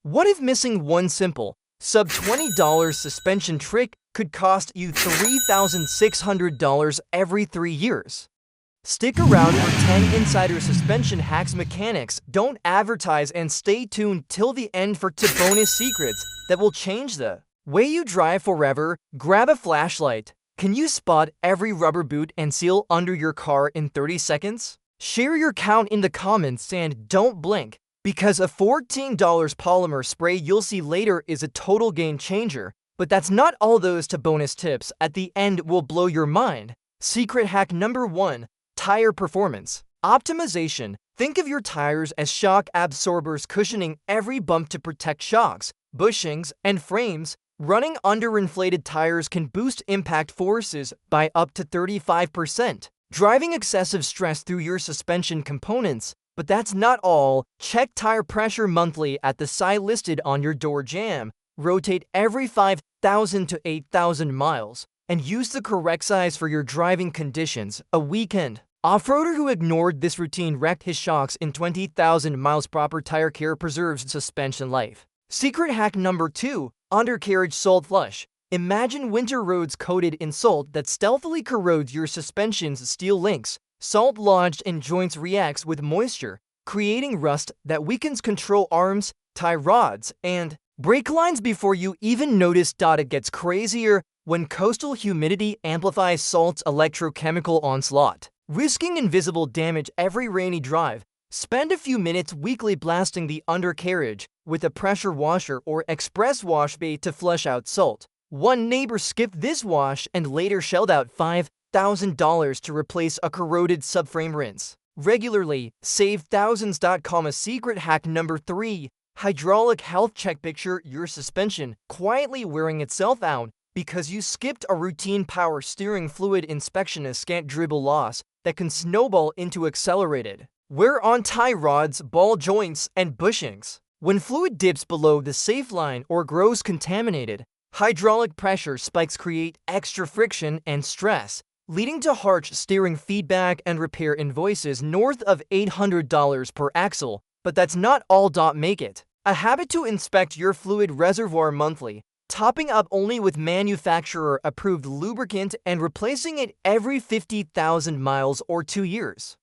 What if missing one simple, sub $20 suspension trick could cost you $3,600 every 3 years? Stick around for 10 insider suspension hacks mechanics. Don't advertise and stay tuned till the end for 2 bonus secrets that will change the way you drive forever. Grab a flashlight. Can you spot every rubber boot and seal under your car in 30 seconds? Share your count in the comments and don't blink, because a $14 polymer spray you'll see later is a total game changer. But that's not all. Those 2 bonus tips at the end will blow your mind. Secret hack number 1. Tire performance optimization. Think of your tires as shock absorbers, cushioning every bump to protect shocks, bushings, and frames. Running underinflated tires can boost impact forces by up to 35%, driving excessive stress through your suspension components. But that's not all. Check tire pressure monthly at the site listed on your door jamb. Rotate every 5,000 to 8,000 miles. And use the correct size for your driving conditions. A weekend off-roader who ignored this routine wrecked his shocks in 20,000 miles. Proper tire care preserves suspension life. Secret hack number 2. Undercarriage salt flush. Imagine winter roads coated in salt that stealthily corrodes your suspension's steel links. Salt lodged in joints reacts with moisture, creating rust that weakens control arms, tie rods, and brake lines before you even notice. It gets crazier when coastal humidity amplifies salt's electrochemical onslaught, risking invisible damage every rainy drive. Spend a few minutes weekly blasting the undercarriage with a pressure washer or express wash bay to flush out salt. One neighbor skipped this wash and later shelled out $5,000 to replace a corroded subframe rinse regularly. Save thousands. A secret hack number 3. Hydraulic health check. Picture your suspension quietly wearing itself out because you skipped a routine power steering fluid inspection. A scant dribble loss that can snowball into accelerated wear on tie rods, ball joints, and bushings. When fluid dips below the safe line or grows contaminated, hydraulic pressure spikes create extra friction and stress, leading to harsh steering feedback and repair invoices north of $800 per axle. But that's not all. Make it a habit to inspect your fluid reservoir monthly, topping up only with manufacturer-approved lubricant and replacing it every 50,000 miles or 2 years.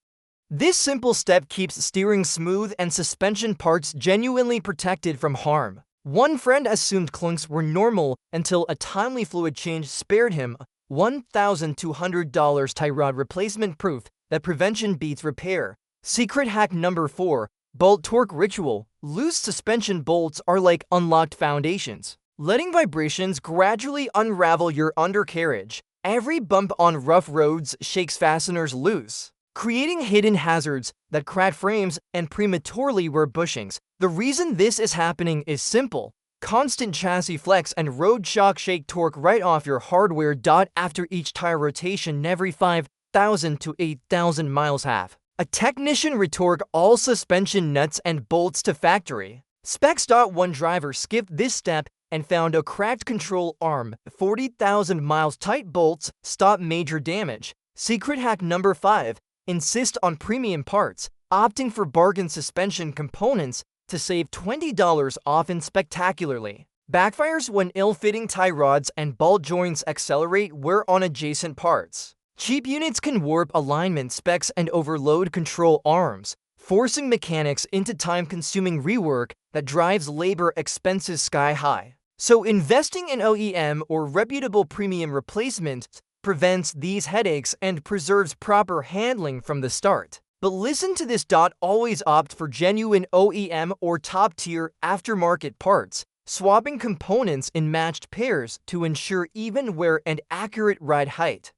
This simple step keeps steering smooth and suspension parts genuinely protected from harm. One friend assumed clunks were normal until a timely fluid change spared him $1,200. Tie rod replacement. Proof that prevention beats repair. Secret hack number 4. Bolt torque ritual. Loose suspension bolts are like unlocked foundations, letting vibrations gradually unravel your undercarriage. Every bump on rough roads shakes fasteners loose, creating hidden hazards that crack frames and prematurely wear bushings. The reason this is happening is simple. Constant chassis flex and road shock shake torque right off your hardware. After each tire rotation every 5,000 to 8,000 miles. Have a technician retorque all suspension nuts and bolts to factory specs. One driver skipped this step and found a cracked control arm. 40,000 miles. Tight bolts stop major damage. Secret hack number 5. Insist on premium parts, opting for bargain suspension components to save $20 often spectacularly backfires when ill-fitting tie rods and ball joints accelerate wear on adjacent parts. Cheap units can warp alignment specs and overload control arms, forcing mechanics into time-consuming rework that drives labor expenses sky high. So investing in OEM or reputable premium replacements prevents these headaches and preserves proper handling from the start. But listen to this. Always opt for genuine OEM or top-tier aftermarket parts, swapping components in matched pairs to ensure even wear and accurate ride height.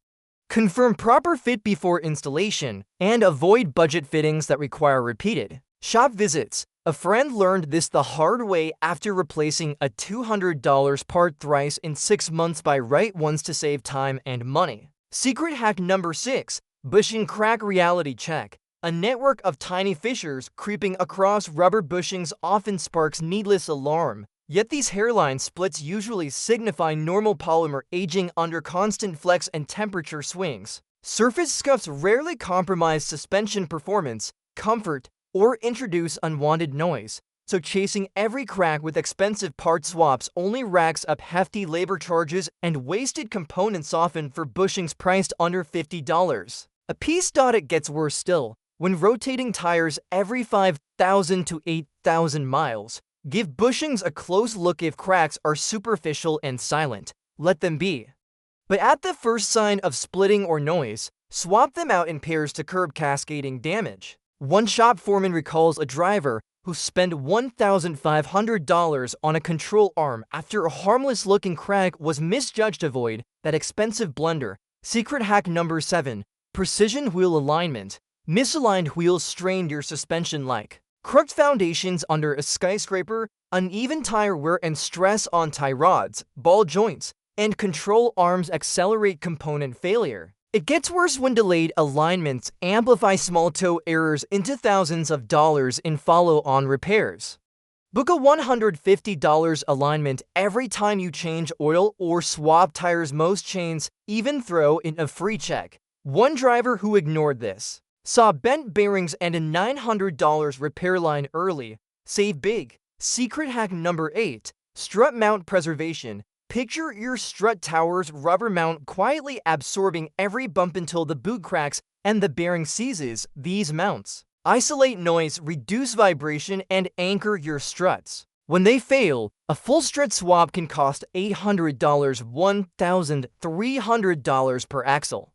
Confirm proper fit before installation, and avoid budget fittings that require repeated shop visits. A friend learned this the hard way after replacing a $200 part thrice in 6 months. Buy right ones to save time and money. Secret hack number 6. Bushing crack reality check. A network of tiny fissures creeping across rubber bushings often sparks needless alarm. Yet these hairline splits usually signify normal polymer aging under constant flex and temperature swings. Surface scuffs rarely compromise suspension performance, comfort, or introduce unwanted noise. so chasing every crack with expensive part swaps only racks up hefty labor charges and wasted components often for bushings priced under $50 a piece. It gets worse still. When rotating tires every 5,000 to 8,000 miles, give bushings a close look. If cracks are superficial and silent, let them be. But at the first sign of splitting or noise, swap them out in pairs to curb cascading damage. One shop foreman recalls a driver who spent $1,500 on a control arm after a harmless-looking crack was misjudged. Avoid that expensive blunder. Secret hack number 7. Precision wheel alignment. Misaligned wheels strained your suspension like crooked foundations under a skyscraper, uneven tire wear and stress on tie rods, ball joints, and control arms accelerate component failure. It gets worse when delayed alignments amplify small toe errors into thousands of dollars in follow-on repairs. Book a $150 alignment every time you change oil or swap tires. Most chains even throw in a free check. One driver who ignored this saw bent bearings and a $900 repair line early. Save big. Secret hack number 8. Strut mount preservation. Picture your strut tower's rubber mount quietly absorbing every bump until the boot cracks and the bearing seizes. These mounts isolate noise, reduce vibration, and anchor your struts. When they fail, a full strut swap can cost $800, $1,300 per axle.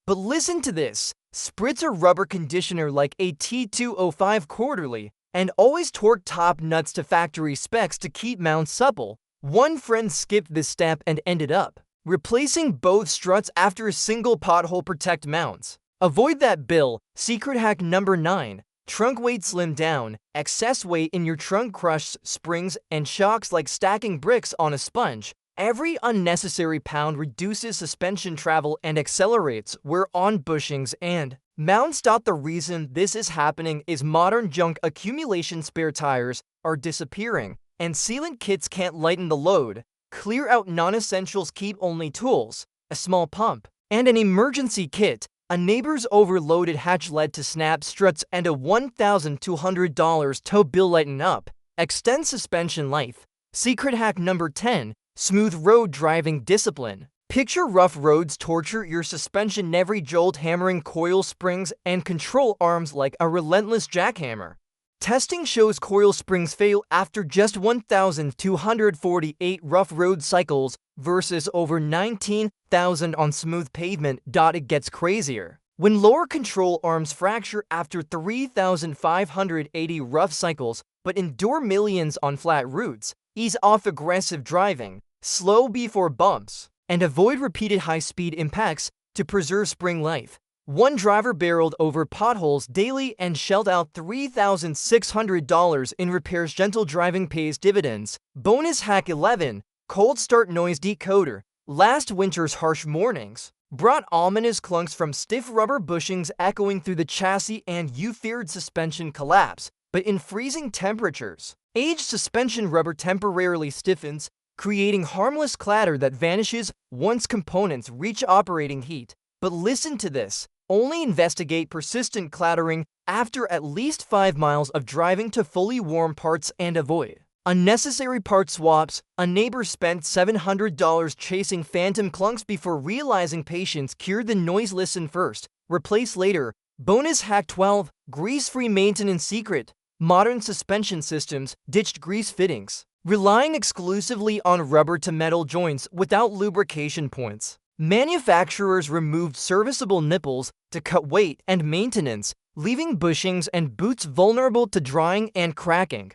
But listen to this. Spritz a rubber conditioner like a T205 quarterly, and always torque top nuts to factory specs to keep mounts supple. One friend skipped this step and ended up replacing both struts after a single pothole. Protect mounts. Avoid that bill. Secret hack number 9. Trunk weight slim down. Excess weight in your trunk crushes springs and shocks like stacking bricks on a sponge. Every unnecessary pound reduces suspension travel and accelerates wear on bushings and mounts. The reason this is happening is modern junk accumulation. Spare tires are disappearing, and sealant kits can't lighten the load. Clear out non-essentials. Keep only tools, a small pump, and an emergency kit. A neighbor's overloaded hatch led to snap struts and a $1,200 tow bill. Lighten up. Extend suspension life. Secret hack number 10. Smooth road driving discipline. Picture rough roads torture your suspension. Every jolt hammering coil springs and control arms like a relentless jackhammer. Testing shows coil springs fail after just 1,248 rough road cycles versus over 19,000 on smooth pavement. It gets crazier when lower control arms fracture after 3,580 rough cycles but endure millions on flat routes. Ease off aggressive driving, slow before bumps, and avoid repeated high-speed impacts to preserve spring life. One driver barreled over potholes daily and shelled out $3,600 in repairs. Gentle driving pays dividends. Bonus hack 11. Cold start noise decoder. Last winter's harsh mornings brought ominous clunks from stiff rubber bushings echoing through the chassis, and you feared suspension collapse. But in freezing temperatures, aged suspension rubber temporarily stiffens, creating harmless clatter that vanishes once components reach operating heat. But listen to this. Only investigate persistent clattering after at least 5 miles of driving to fully warm parts and avoid unnecessary part swaps. A neighbor spent $700 chasing phantom clunks before realizing patience cured the noise. Listen first, replace later. Bonus hack 12. Grease-free maintenance secret. Modern suspension systems ditched grease fittings, relying exclusively on rubber to metal joints without lubrication points. Manufacturers removed serviceable nipples to cut weight and maintenance, leaving bushings and boots vulnerable to drying and cracking.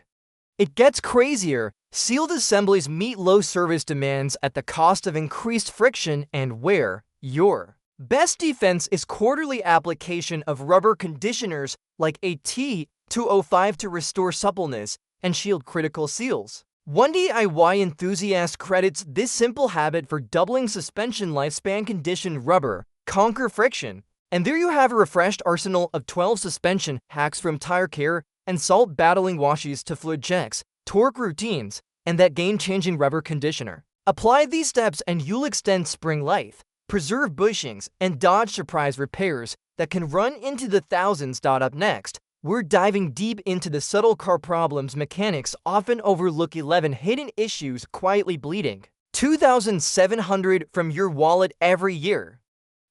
It gets crazier. Sealed assemblies meet low service demands at the cost of increased friction and wear. Your best defense is quarterly application of rubber conditioners like a T205 to restore suppleness and shield critical seals. One DIY enthusiast credits this simple habit for doubling suspension lifespan. Conditioned rubber, conquer friction. And there you have a refreshed arsenal of 12 suspension hacks, from tire care and salt battling washes to fluid checks, torque routines, and that game-changing rubber conditioner. Apply these steps and you'll extend spring life, preserve bushings, and dodge surprise repairs that can run into the thousands. Up next, We're diving deep into the subtle car problems mechanics often overlook. 11 hidden issues quietly bleeding 2,700 from your wallet every year.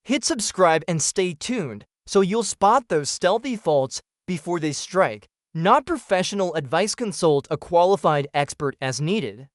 Hit subscribe and stay tuned so you'll spot those stealthy faults before they strike. Not professional advice. Consult a qualified expert as needed.